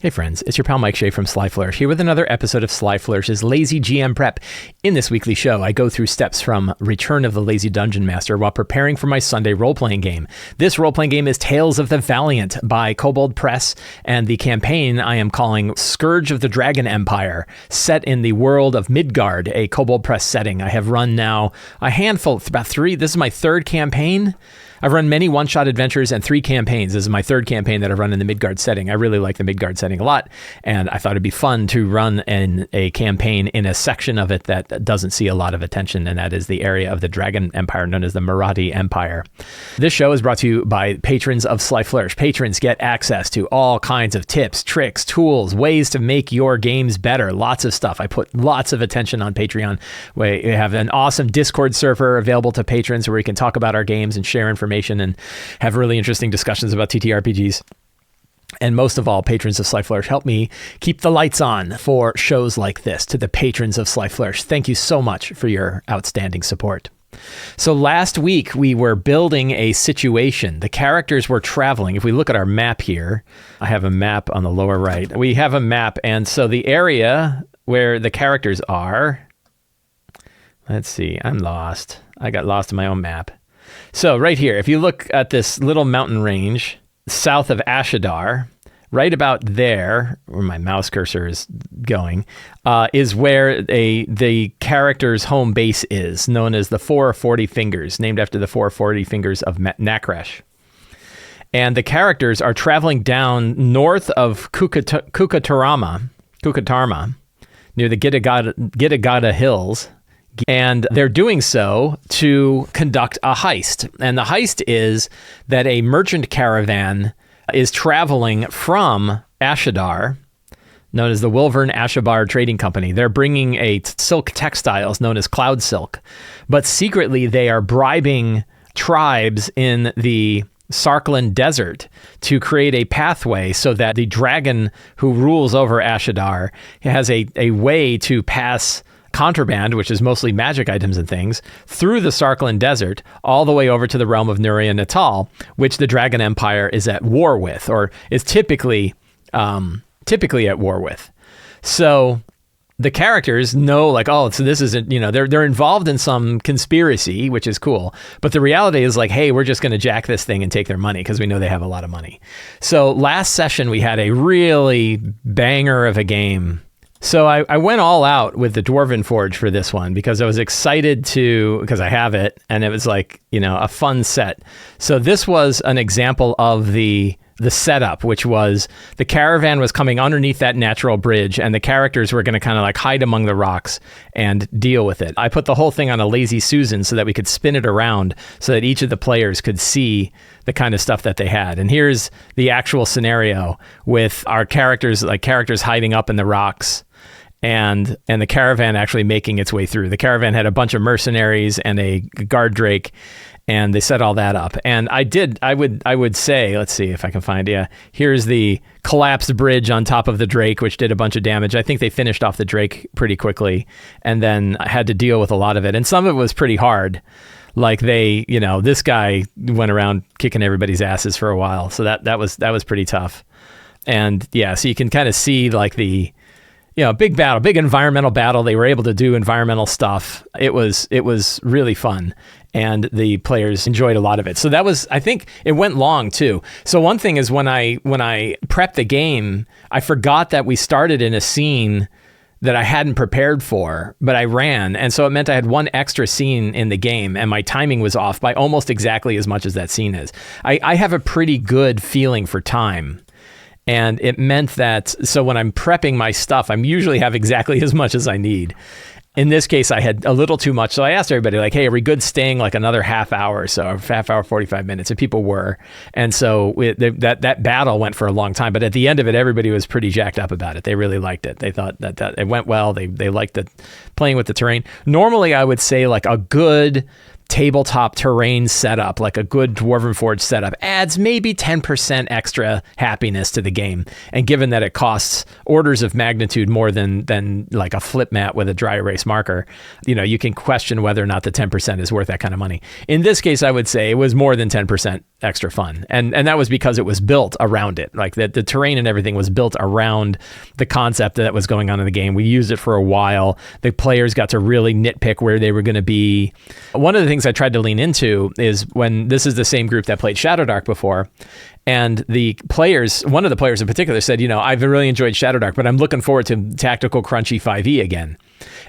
Hey friends, it's your pal Mike Shea from Sly Flourish here with another episode of Sly Flourish's Lazy GM Prep. In this weekly show, I go through steps from Return of the Lazy Dungeon Master while preparing for my Sunday role-playing game. This role-playing game is Tales of the Valiant by Kobold Press, and the campaign I am calling Scourge of the Dragon Empire, set in the world of Midgard, a Kobold Press setting. I have run now a handful, about 3. This is my 3rd campaign. I've run many one-shot adventures and 3 campaigns. This is my 3rd campaign that I've run in the Midgard setting. I really like the Midgard setting a lot, and I thought it'd be fun to run in a campaign in a section of it that doesn't see a lot of attention, and that is the area of the Dragon Empire known as the Marathi Empire. This show is brought to you by patrons of Sly Flourish. Patrons get access to all kinds of tips, tricks, tools, ways to make your games better. Lots of stuff. I put lots of attention on Patreon. We have an awesome Discord server available to patrons where we can talk about our games and share information and have really interesting discussions about TTRPGs. And most of all, patrons of Sly Flourish help me keep the lights on for shows like this. To the patrons of Sly Flourish, thank you so much for your outstanding support. So last week, we were building a situation. The characters were traveling. If we look at our map here, I have a map on the lower right. We have a map, and so the area where the characters are, let's see, I'm lost. I got lost in my own map. So right here, if you look at this little mountain range south of Ashadar, right about there, where my mouse cursor is going, is where the character's home base is, known as the 440 Fingers, named after the 440 Fingers of Nakresh. And the characters are traveling down north of Kukatarma, near the Gittagata Hills. And they're doing so to conduct a heist. And the heist is that a merchant caravan is traveling from Ashadar, known as the Wilvern Ashabar Trading Company. They're bringing a silk textiles known as Cloud Silk. But secretly, they are bribing tribes in the Sarkland Desert to create a pathway so that the dragon who rules over Ashadar has a way to pass contraband, which is mostly magic items and things, through the Sarkland Desert, all the way over to the realm of Nuria Natal, which the Dragon Empire is at war with, or is typically at war with. So the characters know, like, oh, so this isn't, they're involved in some conspiracy, which is cool. But the reality is like, hey, we're just going to jack this thing and take their money because we know they have a lot of money. So last session, we had a really banger of a game. So I went all out with the Dwarven Forge for this one because I was excited because I have it, and it was like, a fun set. So this was an example of the setup, which was the caravan was coming underneath that natural bridge, and the characters were going to kind of like hide among the rocks and deal with it. I put the whole thing on a Lazy Susan so that we could spin it around so that each of the players could see the kind of stuff that they had. And here's the actual scenario with our characters hiding up in the rocks, and the caravan actually making its way through. The caravan had a bunch of mercenaries and a guard drake, and they set all that up. And I would say, let's see if I can find, here's the collapsed bridge on top of the drake, which did a bunch of damage. I think they finished off the drake pretty quickly, and then I had to deal with a lot of it. And some of it was pretty hard. Like this guy went around kicking everybody's asses for a while. So that was pretty tough. And so you can kind of see like the, big battle, big environmental battle. They were able to do environmental stuff. It was really fun, and the players enjoyed a lot of it. So that was, I think it went long too. So one thing is when I prepped the game, I forgot that we started in a scene that I hadn't prepared for, but I ran. And so it meant I had one extra scene in the game, and my timing was off by almost exactly as much as that scene is. I have a pretty good feeling for time. And it meant that, so when I'm prepping my stuff, I'm usually have exactly as much as I need. In this case, I had a little too much. So I asked everybody, like, hey, are we good staying like another half hour or so, half hour, 45 minutes? And people were. And so that battle went for a long time. But at the end of it, everybody was pretty jacked up about it. They really liked it. They thought that it went well. They liked playing with the terrain. Normally, I would say like a good tabletop terrain setup, like a good Dwarven Forge setup, adds maybe 10% extra happiness to the game. And given that it costs orders of magnitude more than like a flip mat with a dry erase marker, you can question whether or not the 10% is worth that kind of money. In this case, I would say it was more than 10% extra fun. And that was because it was built around it. Like the terrain and everything was built around the concept that was going on in the game. We used it for a while. The players got to really nitpick where they were going to be. One of the things I tried to lean into is when this is the same group that played Shadowdark before, and one of the players in particular said, I've really enjoyed Shadowdark, but I'm looking forward to Tactical Crunchy 5e again.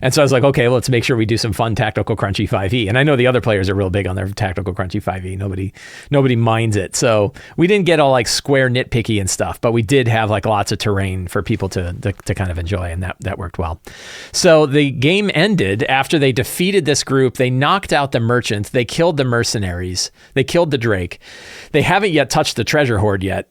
And so I was like, okay, let's make sure we do some fun Tactical Crunchy 5e. And I know the other players are real big on their Tactical Crunchy 5e. Nobody minds it. So we didn't get all like square nitpicky and stuff, but we did have like lots of terrain for people to kind of enjoy, and that worked well. So the game ended after they defeated this group. They knocked out the merchants. They killed the mercenaries. They killed the Drake. They haven't yet touched the treasure hoard yet.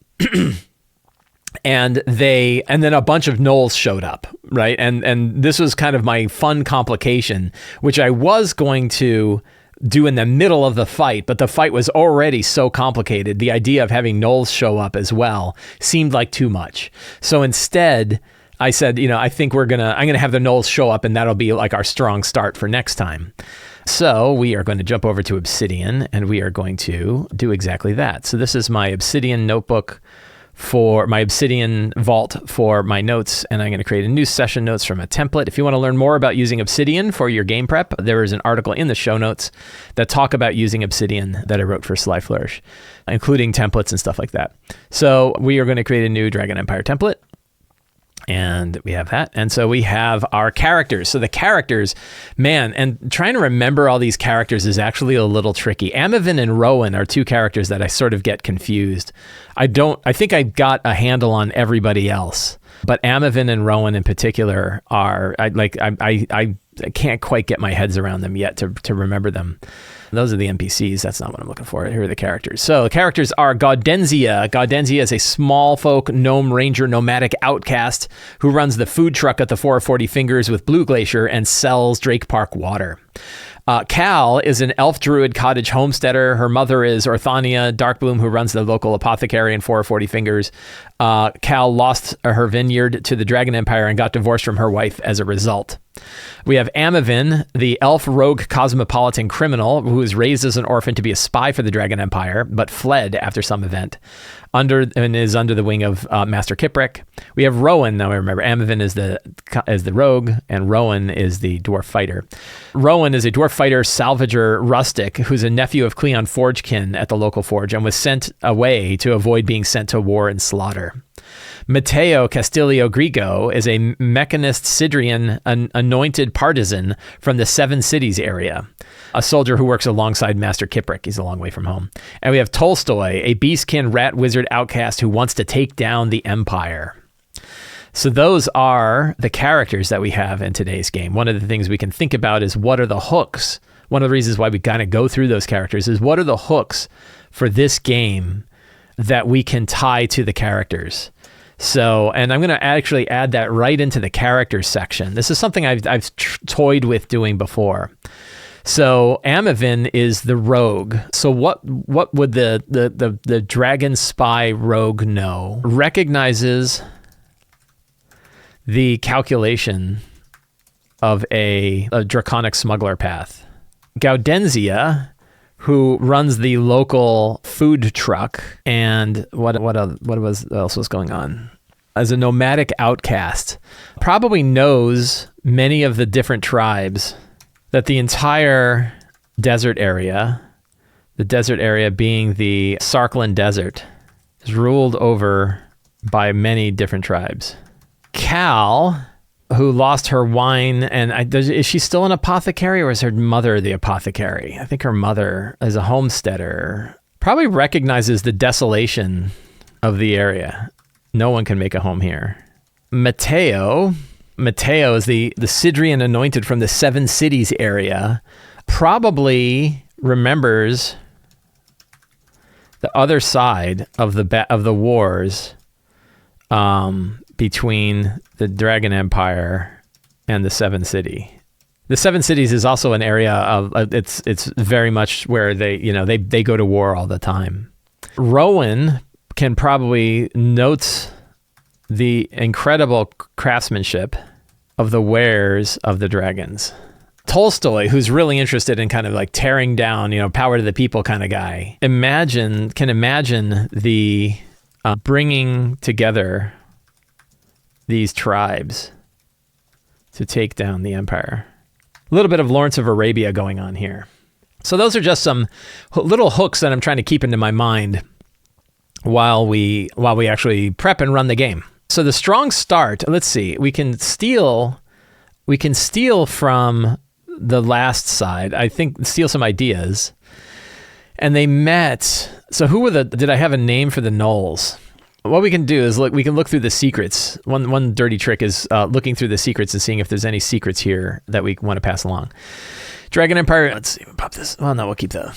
And then a bunch of gnolls showed up, right? And this was kind of my fun complication, which I was going to do in the middle of the fight, but the fight was already so complicated. The idea of having gnolls show up as well seemed like too much. So instead, I said, I think I'm gonna have the gnolls show up, and that'll be like our strong start for next time. So we are going to jump over to Obsidian, and we are going to do exactly that. So this is my Obsidian notebook for my Obsidian vault for my notes, and I'm going to create a new session notes from a template. If you want to learn more about using Obsidian for your game prep, there is an article in the show notes that talk about using Obsidian that I wrote for Sly Flourish, including templates and stuff like that. So we are going to create a new Dragon Empire template. And we have that. And so we have our characters. So the characters, man, and trying to remember all these characters is actually a little tricky. Amavin and Rowan are two characters that I sort of get confused. I think I got a handle on everybody else, but Amavin and Rowan in particular I can't quite get my heads around them yet to remember them. Those are the NPCs. That's not what I'm looking for. Here are the characters. So the characters are Gaudenzia. Gaudenzia is a small folk gnome ranger nomadic outcast who runs the food truck at the 440 Fingers with Blue Glacier and sells Drake Park water. Cal is an elf druid cottage homesteader. Her mother is Orthania Darkbloom, who runs the local apothecary in 440 Fingers. Cal lost her vineyard to the Dragon Empire and got divorced from her wife as a result. We have Amavin, the elf rogue cosmopolitan criminal who was raised as an orphan to be a spy for the Dragon Empire, but fled after some event, and is under the wing of Master Kiprick. We have Rowan. Now I remember Amavin is the rogue, and Rowan is the dwarf fighter. Rowan is a dwarf fighter, salvager, rustic, who's a nephew of Cleon Forgekin at the local forge, and was sent away to avoid being sent to war and slaughter. Matteo Castillo Grigo is a mechanist Sidrian, an anointed partisan from the Seven Cities area, a soldier who works alongside Master Kiprick. He's a long way from home. And we have Tolstoy, a beastkin rat wizard outcast who wants to take down the Empire. So those are the characters that we have in today's game. One of the things we can think about is what are the hooks? One of the reasons why we kind of go through those characters is what are the hooks for this game that we can tie to the characters? So, and I'm going to actually add that right into the characters section. This is something I've toyed with doing before. So Amavin is the rogue. So what would the dragon spy rogue know? Recognizes the calculation of a draconic smuggler path. Gaudenzia, who runs the local food truck, and what else was going on? As a nomadic outcast, probably knows many of the different tribes, that the entire desert area, the desert area being the Sarkland Desert, is ruled over by many different tribes. Cal, who lost her wine, and is she still an apothecary, or is her mother the apothecary? I think her mother is a homesteader. Probably recognizes the desolation of the area. No one can make a home here. Matteo is the Sidrian anointed from the Seven Cities area. Probably remembers the other side of the wars between the Dragon Empire and the Seven City. The Seven Cities is also an area of it's very much where they go to war all the time. Rowan can probably note the incredible craftsmanship of the wares of the dragons. Tolstoy, who's really interested in kind of like tearing down, power to the people kind of guy, can imagine the bringing together these tribes to take down the empire. A little bit of Lawrence of Arabia going on here. So those are just some little hooks that I'm trying to keep into my mind while we actually prep and run the game. So the strong start, let's see, we can steal from the last side, I think, steal some ideas. And they met, so did I have a name for the gnolls? What we can do is we can look through the secrets. One dirty trick is looking through the secrets and seeing if there's any secrets here that we want to pass along. Dragon Empire, let's see, pop this. Well, no, we'll keep the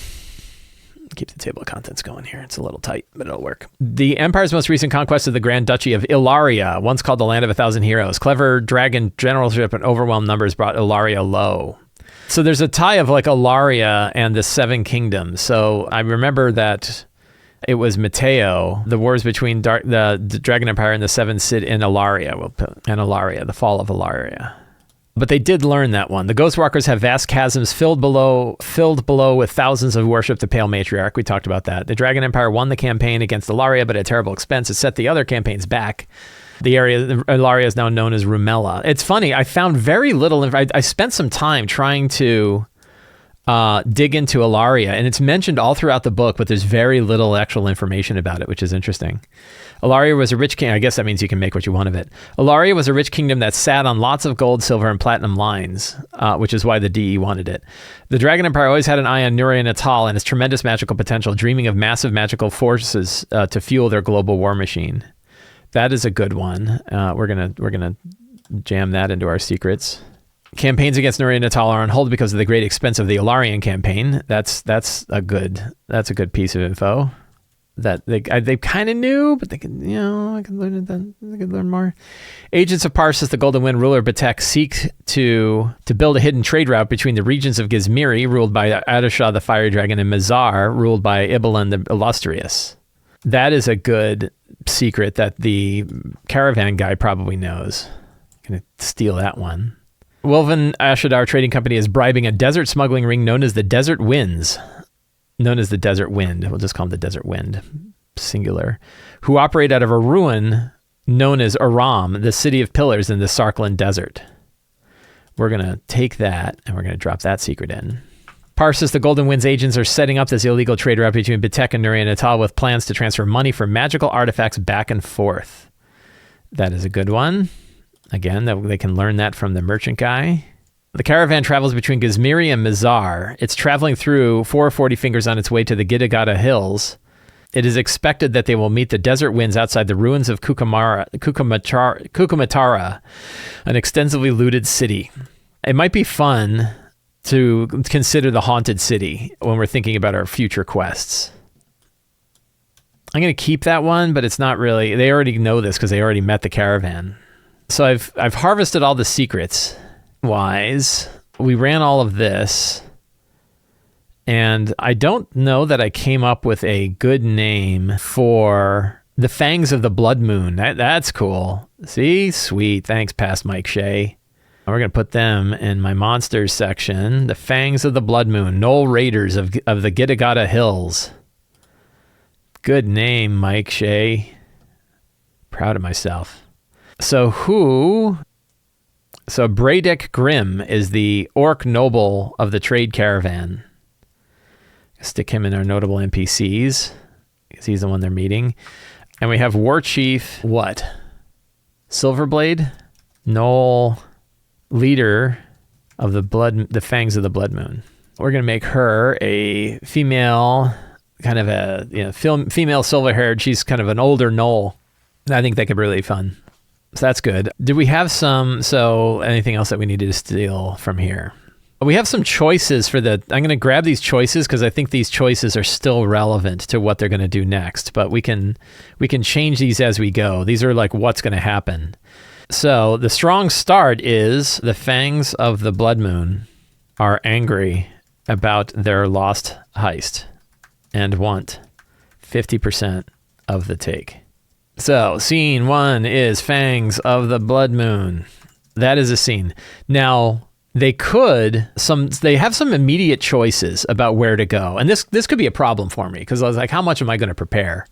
table of contents going here. It's a little tight, but it'll work. The Empire's most recent conquest of the Grand Duchy of Ilaria, once called the Land of 1,000 Heroes. Clever dragon generalship and overwhelmed numbers brought Ilaria low. So there's a tie of like Ilaria and the Seven Kingdoms. So I remember that it was Matteo, the wars between the Dragon Empire and the Seven Cid in Ilaria. The fall of Ilaria. But they did learn that one. The Ghostwalkers have vast chasms filled below with thousands of worship the Pale Matriarch. We talked about that. The Dragon Empire won the campaign against Ilaria, but at terrible expense. It set the other campaigns back. The area, Ilaria is now known as Rumela. It's funny. I found very little. I spent some time trying to dig into Ilaria, and it's mentioned all throughout the book, but there's very little actual information about it, which is interesting. Ilaria was a rich king. I guess that means you can make what you want of it. Ilaria was a rich kingdom that sat on lots of gold, silver, and platinum lines, which is why the DE wanted it. The Dragon Empire always had an eye on Nuria Natal and its tremendous magical potential, dreaming of massive magical forces to fuel their global war machine. That is a good one. We're gonna jam that into our secrets. Campaigns against Nuria Natal are on hold because of the great expense of the Ilarian campaign. That's a good piece of info that they kind of knew, but they could learn more. Agents of Parsis, the Golden Wind ruler Batek, seek to build a hidden trade route between the regions of Gizmiri, ruled by Adishah the Fiery Dragon, and Mizar, ruled by Ibalan the Illustrious. That is a good secret that the caravan guy probably knows. Gonna steal that one. Wilvan Ashadar Trading Company is bribing a desert smuggling ring known as the Desert Winds. We'll just call them the Desert Wind, singular, who operate out of a ruin known as Aram, the city of pillars in the Sarkland Desert. We're going to take that, and we're going to drop that secret in. Parsis, the Golden Wind's agents, are setting up this illegal trade route between Batek and Nuria Natal with plans to transfer money for magical artifacts back and forth. That is a good one. Again, they can learn that from the merchant guy. The caravan travels between Gizmiri and Mizar. It's traveling through 440 Fingers on its way to the Gidigata Hills. It is expected that they will meet the desert winds outside the ruins of Kukumatara, an extensively looted city. It might be fun to consider the haunted city when we're thinking about our future quests. I'm going to keep that one, but it's not really. They already know this because they already met the caravan. So I've harvested all the secrets. Wise, we ran all of this, and I don't know that I came up with a good name for the Fangs of the Blood Moon. That's cool. See? Sweet. Thanks, past Mike Shea. We're going to put them in my monsters section. The Fangs of the Blood Moon, Gnoll Raiders of the Gidigata Hills. Good name, Mike Shea. Proud of myself. So Bradick Grimm is the orc noble of the trade caravan. Stick him in our notable NPCs because he's the one they're meeting. And we have War Chief, Silverblade, Gnoll, leader of the Fangs of the Blood Moon. We're going to make her a female, kind of a female silver-haired. She's kind of an older Gnoll. I think that could be really fun. So that's good. Did we have anything else that we needed to steal from here? We have some choices I'm going to grab these choices because I think these choices are still relevant to what they're going to do next, but we can change these as we go. These are like what's going to happen. So the strong start is the Fangs of the Blood Moon are angry about their lost heist and want 50% of the take. So, scene 1 is Fangs of the Blood Moon. That is a scene. Now, they have some immediate choices about where to go. And this could be a problem for me because I was like, how much am I going to prepare?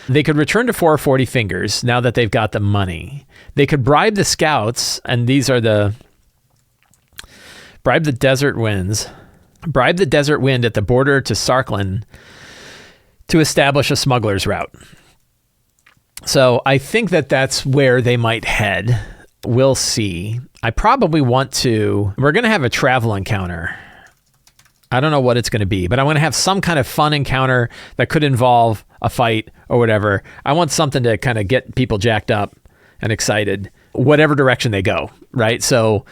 They could return to 440 Fingers now that they've got the money. They could bribe the scouts, and these are bribe the desert winds. Bribe the desert wind at the border to Sarkland to establish a smuggler's route. So I think that that's where they might head. We'll see. I probably we're going to have a travel encounter. I don't know what it's going to be, but I want to have some kind of fun encounter that could involve a fight or whatever. I want something to kind of get people jacked up and excited, whatever direction they go, right? So,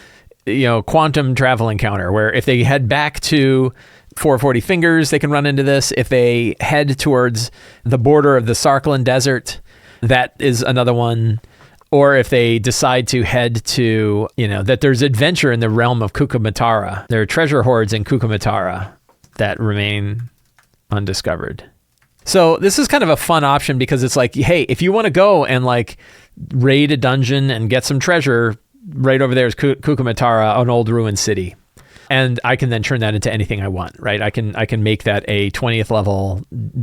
quantum travel encounter, where if they head back to 440 Fingers, they can run into this. If they head towards the border of the Sarkland Desert, that is another one. Or if they decide to head to, that there's adventure in the realm of Kukumatara. There are treasure hoards in Kukumatara that remain undiscovered. So this is kind of a fun option because it's like, hey, if you want to go and like raid a dungeon and get some treasure, right over there is Kukumatara, an old ruined city. And I can then turn that into anything I want, right? I can make that a 20th level,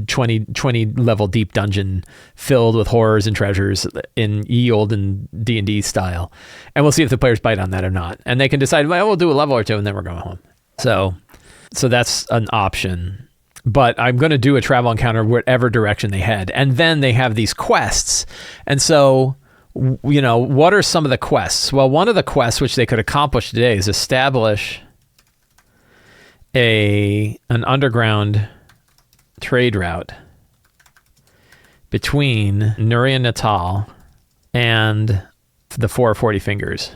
20 level deep dungeon filled with horrors and treasures in ye olden D&D style. And we'll see if the players bite on that or not. And they can decide, well, we'll do a level or two and then we're going home. So that's an option. But I'm going to do a travel encounter whatever direction they head. And then they have these quests. And so, what are some of the quests? Well, one of the quests which they could accomplish today is establish an underground trade route between Nuria Natal and the 440 Fingers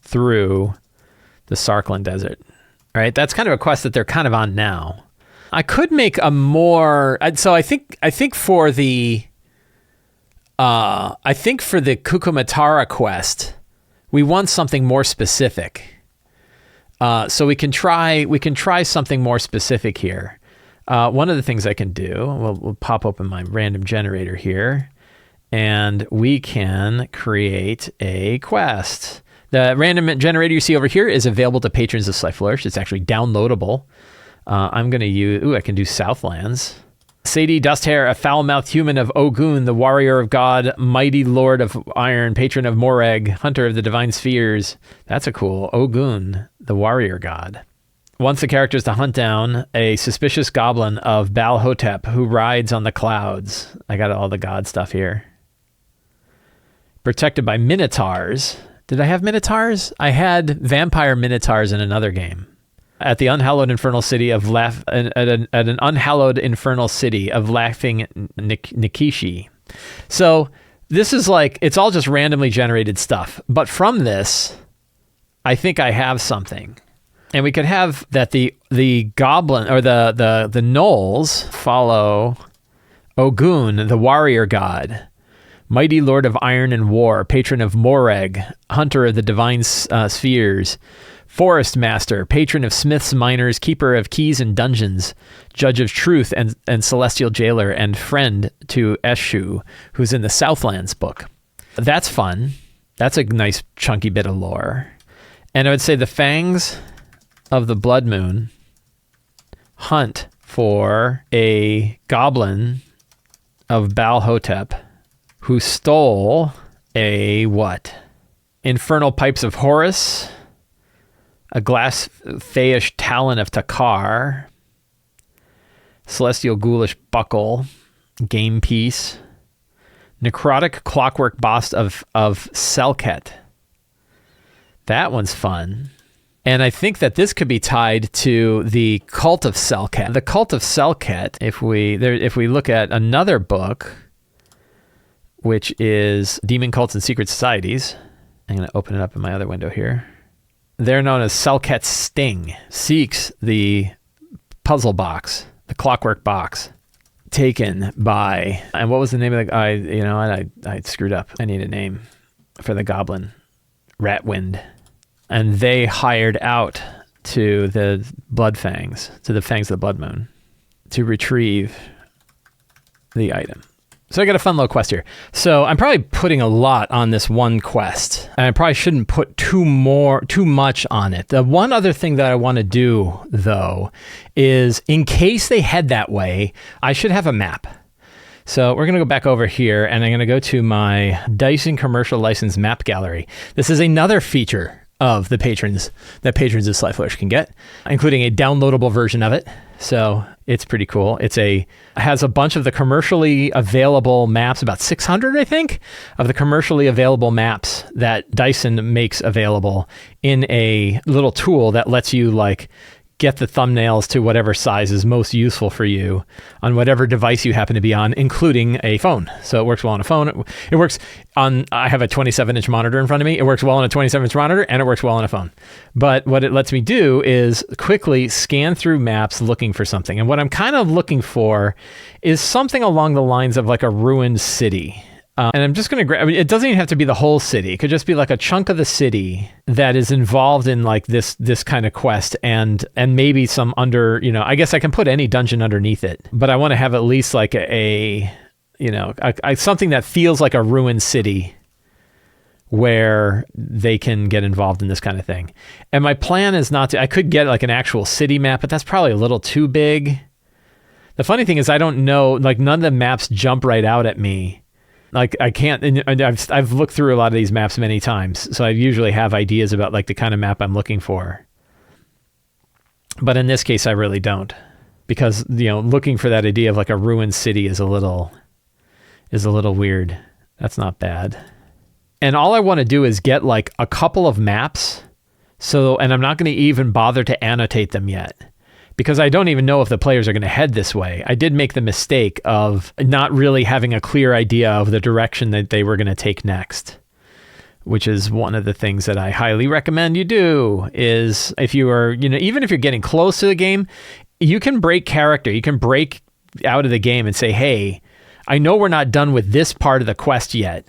through the Sarkland Desert. Right? That's kind of a quest that they're kind of on now. I could make a more. So I think for the Kukumatara quest, we want something more specific. So we can try something more specific here. One of the things I can do, we'll pop open my random generator here, and we can create a quest. The random generator you see over here is available to patrons of Sly Flourish. It's actually downloadable. I'm going to use, I can do Southlands. Sadie Dusthair, a foul-mouthed human of Ogun, the warrior of God, mighty lord of iron, patron of Moreg, hunter of the divine spheres. That's a cool Ogun, the warrior god. Wants the characters to hunt down a suspicious goblin of Baal Hotep who rides on the clouds. I got all the god stuff here. Protected by minotaurs. Did I have minotaurs? I had vampire minotaurs in another game. At the unhallowed infernal city of at an unhallowed infernal city of laughing Nikishi. So this is like, it's all just randomly generated stuff. But from this, I think I have something. And we could have that the goblin or the gnolls follow Ogun, the warrior god, mighty lord of iron and war, patron of Moreg, hunter of the divine spheres, forest master, patron of smiths, miners, keeper of keys and dungeons, judge of truth and celestial jailer, and friend to Eshu, who's in the Southlands book. That's fun. That's a nice chunky bit of lore. And I would say the fangs of the blood moon hunt for a goblin of Baal Hotep who stole a what? Infernal pipes of Horus, a glass fayish talon of Takar, celestial ghoulish buckle, game piece, necrotic clockwork bust of Selket. That one's fun. And I think that this could be tied to the cult of Selket. The cult of Selket, if we look at another book, which is Demon Cults and Secret Societies. I'm going to open it up in my other window here. They're known as Selket's Sting. Seeks the puzzle box, the clockwork box, taken by, and what was the name of the guy? I screwed up. I need a name for the goblin. Ratwind. And they hired out to the blood fangs, to the fangs of the blood moon, to retrieve the item. So I got a fun little quest here. So I'm probably putting a lot on this one quest, and I probably shouldn't put too much on it. The one other thing that I want to do, though, is in case they head that way, I should have a map. So we're going to go back over here, and I'm going to go to my Dyson Commercial License Map Gallery. This is another feature of the patrons that patrons of Sly Flourish can get, including a downloadable version of it. So it's pretty cool. It has a bunch of the commercially available maps, about 600, I think, of the commercially available maps that Dyson makes available in a little tool that lets you like get the thumbnails to whatever size is most useful for you on whatever device you happen to be on, including a phone. So it works well on a phone. It works on, I have a 27-inch monitor in front of me. It works well on a 27-inch monitor, and it works well on a phone. But what it lets me do is quickly scan through maps looking for something. And what I'm kind of looking for is something along the lines of like a ruined city. And I'm just going to grab, it doesn't even have to be the whole city. It could just be like a chunk of the city that is involved in like this kind of quest and maybe some I guess I can put any dungeon underneath it, but I want to have at least like something that feels like a ruined city where they can get involved in this kind of thing. And my plan is I could get like an actual city map, but that's probably a little too big. The funny thing is I don't know, like none of the maps jump right out at me. Like I can't, and I've looked through a lot of these maps many times, so I usually have ideas about like the kind of map I'm looking for. But in this case, I really don't, because looking for that idea of like a ruined city is a little weird. That's not bad. And all I want to do is get like a couple of maps. And I'm not going to even bother to annotate them yet, because I don't even know if the players are going to head this way. I did make the mistake of not really having a clear idea of the direction that they were going to take next, which is one of the things that I highly recommend you do. Is if you are, even if you're getting close to the game, you can break character. You can break out of the game and say, hey, I know we're not done with this part of the quest yet,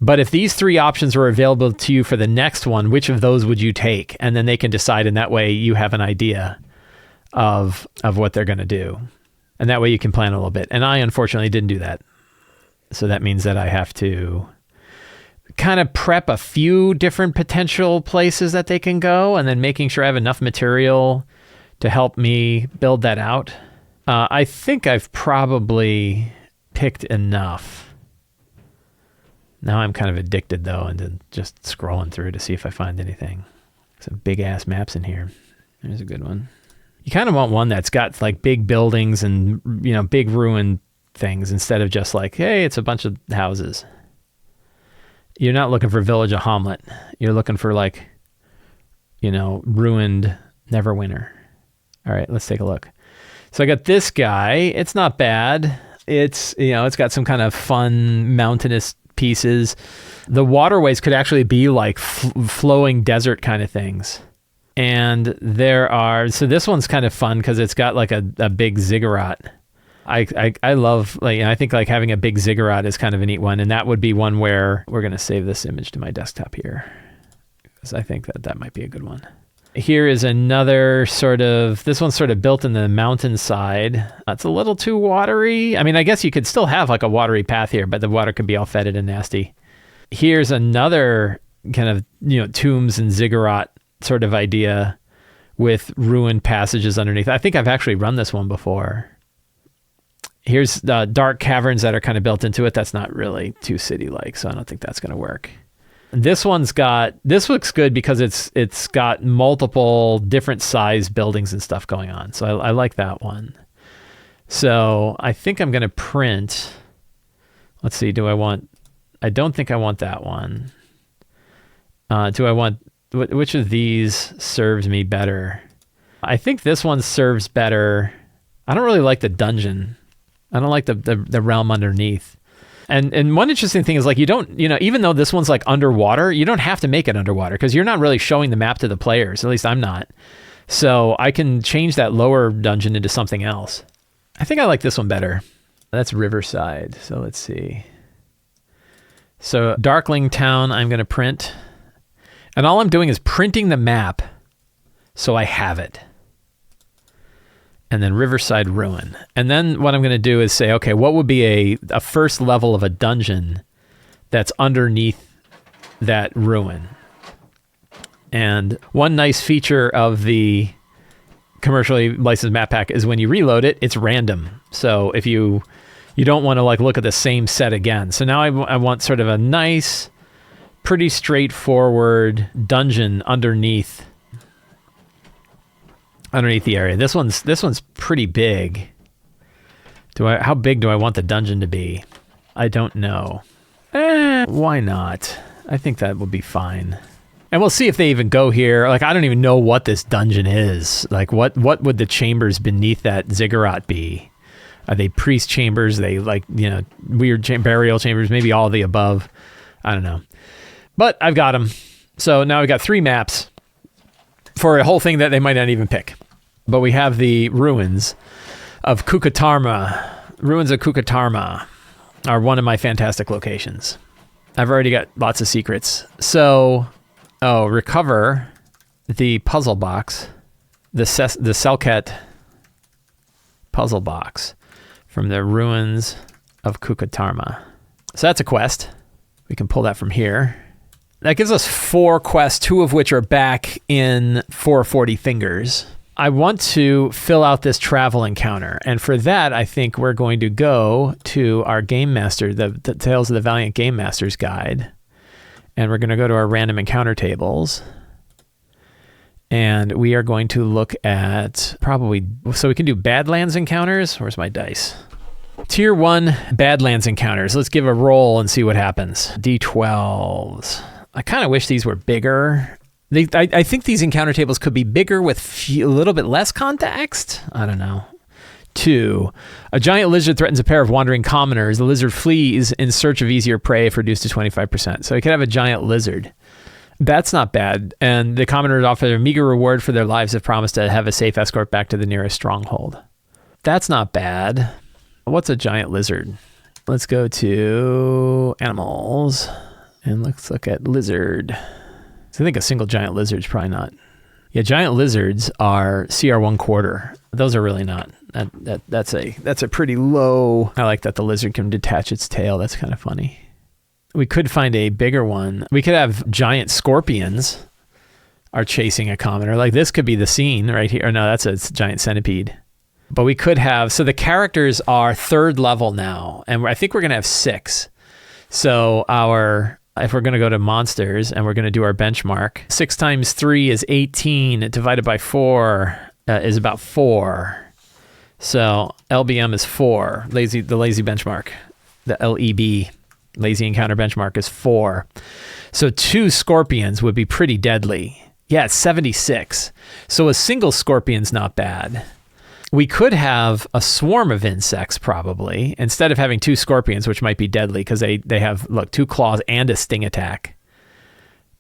but if these 3 options were available to you for the next one, which of those would you take? And then they can decide, and that way you have an idea of what they're going to do. And that way you can plan a little bit. And I unfortunately didn't do that. So that means that I have to kind of prep a few different potential places that they can go, and then making sure I have enough material to help me build that out. I think I've probably picked enough. Now I'm kind of addicted though into just scrolling through to see if I find anything. Some big ass maps in here. There's a good one. You kind of want one that's got like big buildings and, big ruined things instead of just like, hey, it's a bunch of houses. You're not looking for Village of Hamlet. You're looking for like, ruined Neverwinter. All right, let's take a look. So I got this guy. It's not bad. It's got some kind of fun mountainous pieces. The waterways could actually be like flowing desert kind of things. And so this one's kind of fun because it's got like a big ziggurat. I love, I think like having a big ziggurat is kind of a neat one. And that would be one where we're going to save this image to my desktop here, because I think that might be a good one. Here is another this one's sort of built in the mountainside. It's a little too watery. I mean, I guess you could still have like a watery path here, but the water could be all fetid and nasty. Here's another kind of, tombs and ziggurat sort of idea with ruined passages underneath. I think I've actually run this one before. Here's dark caverns that are kind of built into it. That's not really too city-like, so I don't think that's going to work. This looks good because it's got multiple different size buildings and stuff going on. So I like that one. So I think I'm going to print. Let's see. I don't think I want that one. Do I want, which of these serves me better? I think this one serves better. I don't really like the dungeon. I don't like the realm underneath. And one interesting thing is like, you don't, even though this one's like underwater, you don't have to make it underwater because you're not really showing the map to the players. At least I'm not. So I can change that lower dungeon into something else. I think I like this one better. That's Riverside. So let's see. So Darkling Town, I'm going to print. And all I'm doing is printing the map so I have it. and then Riverside Ruin. And then what I'm going to do is say, okay, what would be a first level of a dungeon that's underneath that ruin? And one nice feature of the commercially licensed map pack is when you reload it, it's random. So if you don't want to like look at the same set again. So now I want sort of a nice, pretty straightforward dungeon underneath the area. This one's pretty big. How big do I want the dungeon to be? I don't know. Why not? I think that would be fine. And we'll see if they even go here. Like, I don't even know what this dungeon is. Like, what would the chambers beneath that ziggurat be? Are they priest chambers? Are they like, weird burial chambers? Maybe all of the above. I don't know. But I've got them. So now I've got 3 maps for a whole thing that they might not even pick. But we have the ruins of Kukatarma. Ruins of Kukatarma are one of my fantastic locations. I've already got lots of secrets. So, recover the puzzle box, the Selket puzzle box from the ruins of Kukatarma. So that's a quest. We can pull that from here. That gives us 4 quests, 2 of which are back in 440 Fingers. I want to fill out this travel encounter. And for that, I think we're going to go to our Game Master, the Tales of the Valiant Game Master's Guide. And we're going to go to our random encounter tables. And we are going to look at so we can do Badlands encounters. Where's my dice? Tier 1 Badlands encounters. Let's give a roll and see what happens. D12s. I kind of wish these were bigger. I think these encounter tables could be bigger with a little bit less context. I don't know. 2. A giant lizard threatens a pair of wandering commoners. The lizard flees in search of easier prey if reduced to 25%. So you could have a giant lizard. That's not bad. And the commoners offer a meager reward for their lives if promised to have a safe escort back to the nearest stronghold. That's not bad. What's a giant lizard? Let's go to animals and let's look at lizard. So I think a single giant lizard is probably not. Yeah, giant lizards are CR 1/4. Those are really not. That's a pretty low. I like that the lizard can detach its tail. That's kind of funny. We could find a bigger one. We could have giant scorpions are chasing a commoner. Like this could be the scene right here. Or no, that's a giant centipede. But we could have, so the characters are 3rd level now, and I think we're going to have 6. So if we're going to go to monsters and we're going to do our benchmark, 6 times 3 is 18, divided by 4 is about 4. So LBM is 4, the lazy benchmark, the LEB, lazy encounter benchmark is 4. So 2 scorpions would be pretty deadly. Yeah, it's 76. So a single scorpion's not bad. We could have a swarm of insects probably, instead of having 2 scorpions, which might be deadly because they have, 2 claws and a sting attack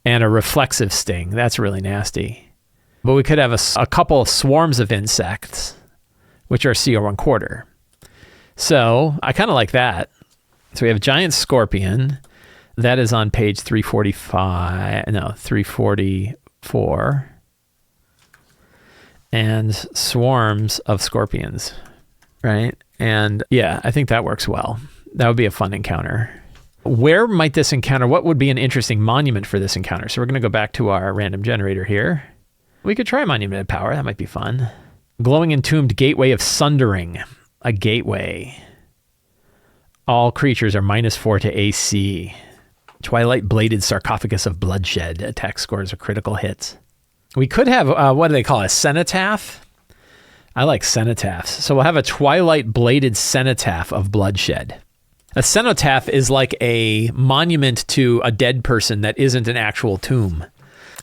and a reflexive sting. That's really nasty. But we could have a couple of swarms of insects, which are CR 1/4. So I kind of like that. So we have giant scorpion. That is on page 344. And swarms of scorpions, right? And yeah, I think that works well. That would be a fun encounter. Where might this encounter, what would be an interesting monument for this encounter? So we're going to go back to our random generator here. We could try Monument of Power. That might be fun. Glowing Entombed Gateway of Sundering. A gateway. All creatures are -4 to AC. Twilight Bladed Sarcophagus of Bloodshed. Attack scores or critical hits. We could have, what do they call it, a cenotaph? I like cenotaphs. So we'll have a Twilight Bladed Cenotaph of Bloodshed. A cenotaph is like a monument to a dead person that isn't an actual tomb.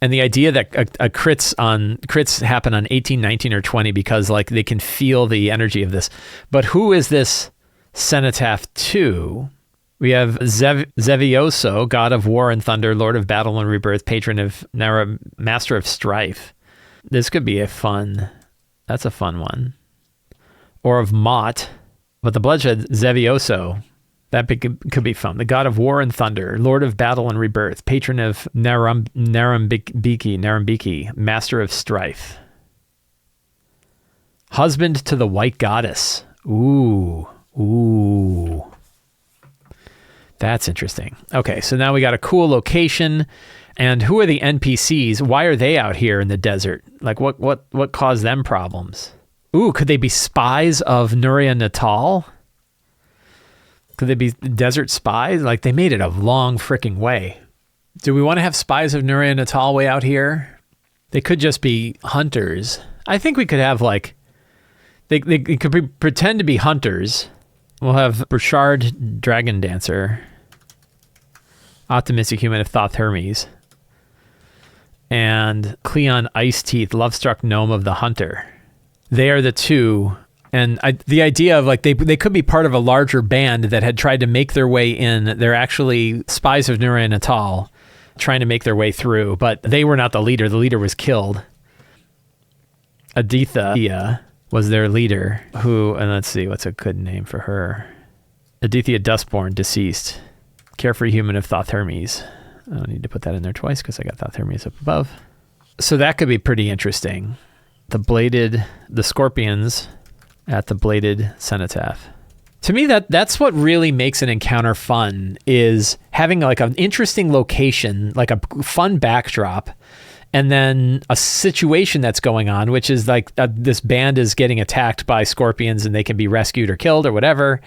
And the idea that crits happen on 18, 19, or 20 because they can feel the energy of this. But who is this cenotaph to? We have Zevioso, God of War and Thunder, Lord of Battle and Rebirth, Patron of Master of Strife. This could be that's a fun one. Or of Mott, but the Bloodshed Zevioso, that could be fun. The God of War and Thunder, Lord of Battle and Rebirth, Patron of Narambiki, Master of Strife. Husband to the White Goddess. Ooh. That's interesting. Okay, so now we got a cool location. And who are the NPCs? Why are they out here in the desert? Like, what caused them problems? Ooh, could they be spies of Nuria Natal? Could they be desert spies? Like, they made it a long freaking way. Do we want to have spies of Nuria Natal way out here? They could just be hunters. I think we could have, like, they could pretend to be hunters. We'll have Burchard Dragon Dancer, Optimistic Human of Thoth Hermes, and Cleon Ice Teeth, Lovestruck Gnome of the Hunter. They are the two. And the idea of, like, they could be part of a larger band that had tried to make their way in. They're actually spies of Nuria Natal trying to make their way through, but they were not the leader. The leader was killed. Aditya was their leader, who, and let's see, what's a good name for her? Aditya Dustborn, deceased. Carefree Human of Thoth Hermes. I don't need to put that in there twice because I got Thoth Hermes up above. So that could be pretty interesting. The Scorpions at the Bladed Cenotaph. To me, that's what really makes an encounter fun, is having like an interesting location, like a fun backdrop, and then a situation that's going on, which is like this band is getting attacked by scorpions and they can be rescued or killed or whatever,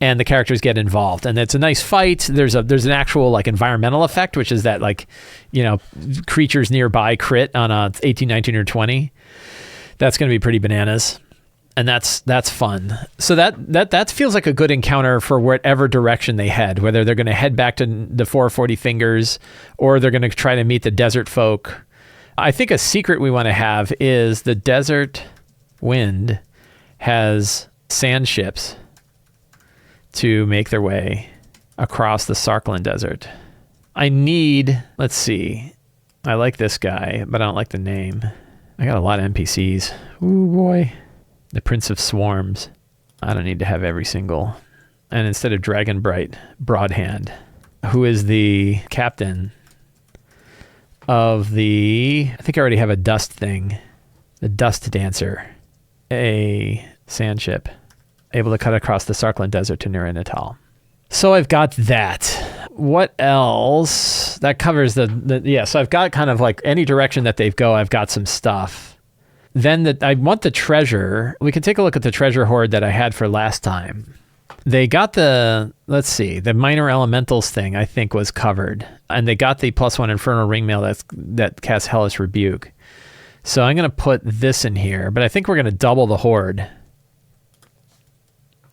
and the characters get involved. And it's a nice fight. There's an actual like environmental effect, which is that, like, you know, creatures nearby crit on a 18, 19, or 20. That's going to be pretty bananas. And that's fun. So that feels like a good encounter for whatever direction they head, whether they're going to head back to the 440 Fingers or they're going to try to meet the desert folk. I think a secret we want to have is the Desert Wind has sand ships to make their way across the Sarkland Desert. Let's see. I like this guy, but I don't like the name. I got a lot of NPCs. Ooh, boy. The Prince of Swarms. I don't need to have every single. And instead of Dragonbright, Broadhand, who is the captain of I think I already have a dust thing. The Dust Dancer. A sand ship. Able to cut across the Sarkland Desert to Nuria Natal. So I've got that. What else? That covers so I've got kind of like any direction that they go, I've got some stuff. Then I want the treasure. We can take a look at the treasure hoard that I had for last time. They got the minor elementals thing, I think, was covered. And they got the +1 Infernal Ringmail that casts Hellish Rebuke. So I'm going to put this in here, but I think we're going to double the hoard.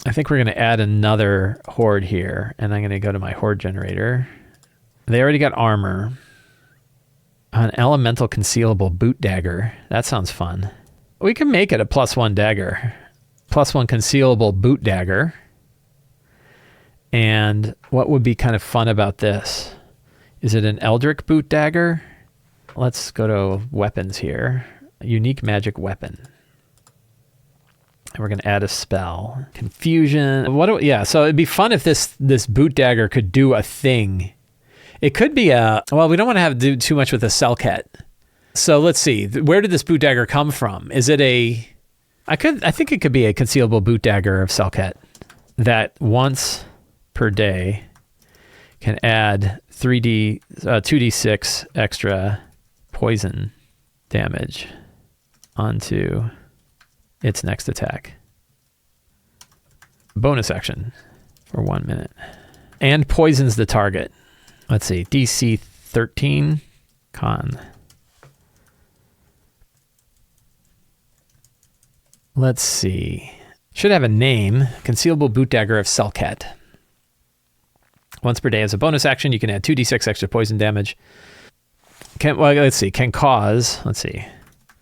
I think we're going to add another hoard here, and I'm going to go to my hoard generator. They already got armor. An elemental concealable boot dagger. That sounds fun. We can make it a +1 dagger. +1 concealable boot dagger. And what would be kind of fun about this? Is it an Eldritch boot dagger? Let's go to weapons here. Unique magic weapon. And we're going to add a spell. Confusion. So it'd be fun if this boot dagger could do a thing. It could be we don't want to do too much with a Selket. So let's see. Where did this boot dagger come from? Is it I think it could be a concealable boot dagger of Selket that once per day can add 2d6 extra poison damage onto its next attack. Bonus action for 1 minute. And poisons the target. Let's see, DC 13 con. Let's see. Should have a name. Concealable boot dagger of Selket. Once per day as a bonus action, you can add 2d6 extra poison damage. Can cause,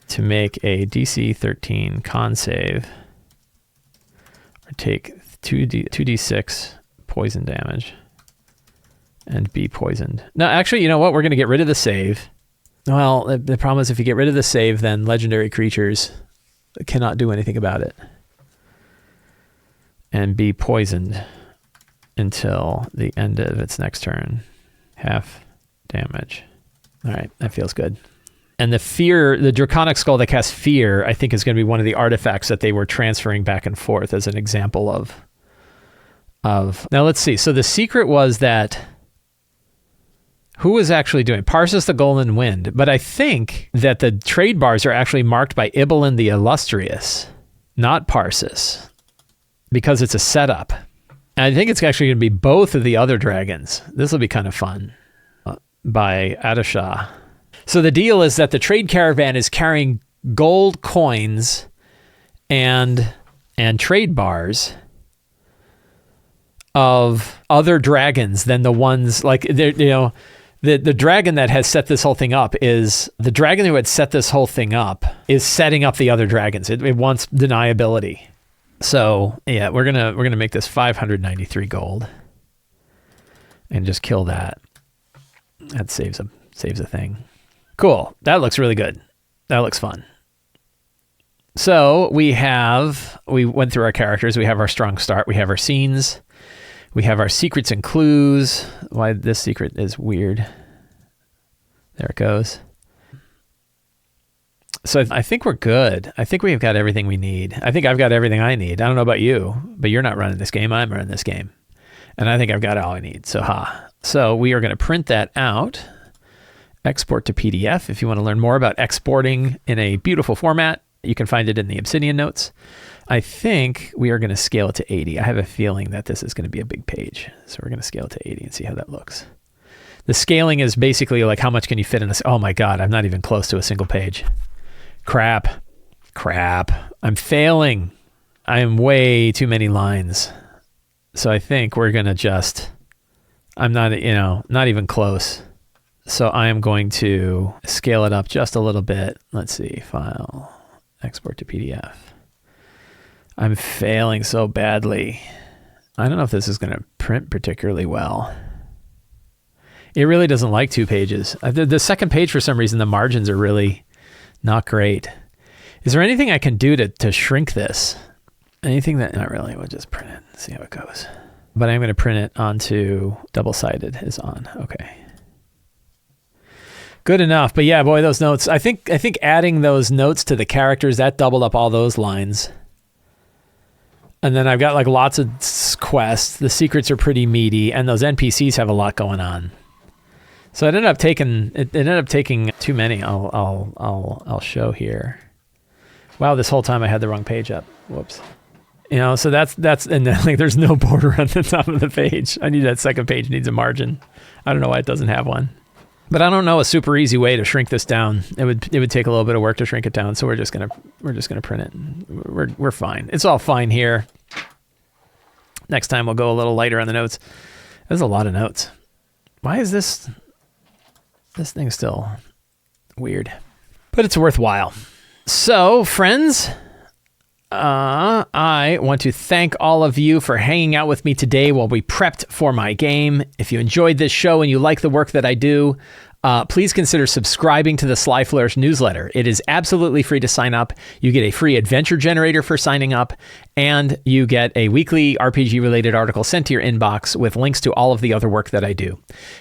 to make a DC 13 con save or take 2d6 poison damage. And be poisoned. No, actually, you know what? We're going to get rid of the save. Well, the problem is if you get rid of the save, then legendary creatures cannot do anything about it. And be poisoned until the end of its next turn. Half damage. All right, that feels good. And the draconic skull that casts fear, I think is going to be one of the artifacts that they were transferring back and forth as an example of. Now let's see. So the secret was that who was actually doing Parsis the Golden Wind, but I think that the trade bars are actually marked by Ibelin the Illustrious, not Parsis, because it's a setup. And I think it's actually going to be both of the other dragons. This will be kind of fun. By Adashah. So the deal is that the trade caravan is carrying gold coins and trade bars of other dragons than the ones like the dragon that has set this whole thing up is the dragon who had set this whole thing up is setting up the other dragons. It wants deniability. So yeah, we're gonna make this 593 gold and just kill that. That saves a thing. Cool. That looks really good. That looks fun. So we went through our characters. We have our strong start. We have our scenes. We have our secrets and clues. Why this secret is weird. There it goes. So I think we're good. I think we've got everything we need. I think I've got everything I need. I don't know about you, but you're not running this game. I'm running this game. And I think I've got all I need. So we are going to print that out. Export to PDF. If you want to learn more about exporting in a beautiful format, you can find it in the Obsidian notes. I think we are going to scale it to 80. I have a feeling that this is going to be a big page. So we're going to scale it to 80 and see how that looks. The scaling is basically like how much can you fit in oh my God, I'm not even close to a single page. Crap. I'm failing. I am way too many lines. So I think we're going to I'm not even close. So I am going to scale it up just a little bit. Let's see, file, export to PDF. I'm failing so badly. I don't know if this is going to print particularly well. It really doesn't like 2 pages. The second page, for some reason, the margins are really not great. Is there anything I can do to shrink this? Anything that, not really, we'll just print it, see how it goes. But I'm going to print it onto double-sided is on, okay. Good enough, but yeah, boy, those notes. I think adding those notes to the characters, that doubled up all those lines. And then I've got like lots of quests. The secrets are pretty meaty, and those NPCs have a lot going on. So it ended up taking too many. I'll show here. Wow, this whole time I had the wrong page up. Whoops. So that's and then like there's no border on the top of the page. I need that second page needs a margin. I don't know why it doesn't have one. But I don't know a super easy way to shrink this down. It would take a little bit of work to shrink it down. So we're just gonna print it. We're fine. It's all fine here. Next time we'll go a little lighter on the notes. There's a lot of notes. Why is this thing still weird? But it's worthwhile. So friends, I want to thank all of you for hanging out with me today while we prepped for my game. If you enjoyed this show and you like the work that I do, please consider subscribing to the Sly Flourish newsletter. It is absolutely free to sign up. You get a free adventure generator for signing up, and you get a weekly RPG-related article sent to your inbox with links to all of the other work that I do.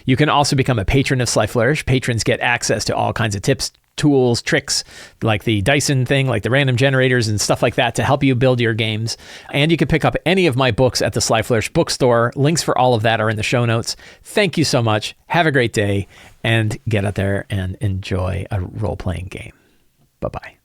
You can also become a patron of Sly Flourish. Patrons get access to all kinds of tips, tools, tricks, like the Dyson thing, like the random generators and stuff like that to help you build your games. And you can pick up any of my books at the Sly Flourish bookstore. Links for all of that are in the show notes. Thank you so much. Have a great day and get out there and enjoy a role-playing game. Bye-bye.